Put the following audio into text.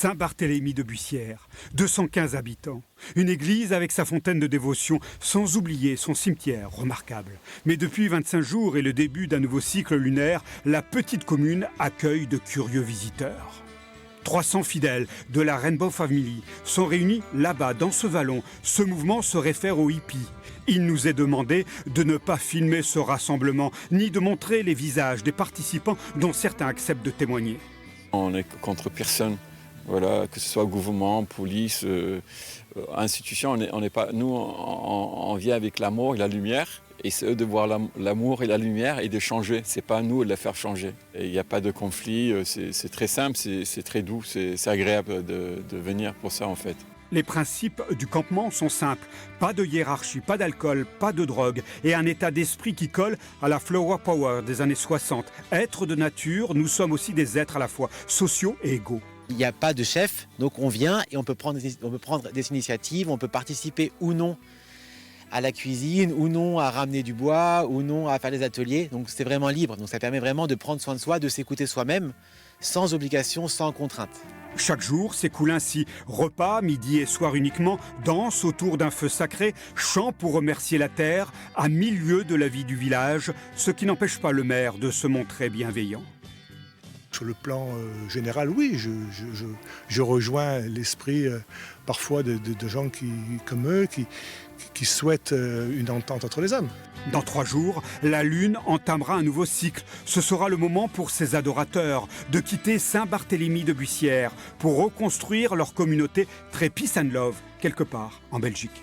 Saint-Barthélemy de Bussière, 215 habitants. Une église avec sa fontaine de dévotion, sans oublier son cimetière remarquable. Mais depuis 25 jours et le début d'un nouveau cycle lunaire, la petite commune accueille de curieux visiteurs. 300 fidèles de la Rainbow Family sont réunis là-bas, dans ce vallon. Ce mouvement se réfère aux hippies. Il nous est demandé de ne pas filmer ce rassemblement, ni de montrer les visages des participants dont certains acceptent de témoigner. On n'est contre personne, voilà, que ce soit gouvernement, police, institution. On n'est pas, nous, on vient avec l'amour et la lumière, et c'est eux de voir l'amour et la lumière et de changer. C'est pas à nous de la faire changer. Il n'y a pas de conflit, c'est très simple, c'est très doux, c'est agréable de venir pour ça en fait. Les principes du campement sont simples. Pas de hiérarchie, pas d'alcool, pas de drogue et un état d'esprit qui colle à la flower power des années 60. Être de nature, nous sommes aussi des êtres à la fois sociaux et égaux. Il n'y a pas de chef, donc on vient et on peut prendre des initiatives, on peut participer ou non à la cuisine, ou non à ramener du bois, ou non à faire des ateliers. Donc c'est vraiment libre. Donc ça permet vraiment de prendre soin de soi, de s'écouter soi-même, sans obligation, sans contrainte. Chaque jour s'écoule ainsi. Repas, midi et soir uniquement, danse autour d'un feu sacré, chant pour remercier la terre, à 1000 lieues de la vie du village, ce qui n'empêche pas le maire de se montrer bienveillant. Sur le plan général, oui, je rejoins l'esprit parfois de gens comme eux qui souhaitent une entente entre les hommes. Dans 3 jours, la Lune entamera un nouveau cycle. Ce sera le moment pour ses adorateurs de quitter Saint-Barthélemy de Bussière pour reconstruire leur communauté très peace and love quelque part en Belgique.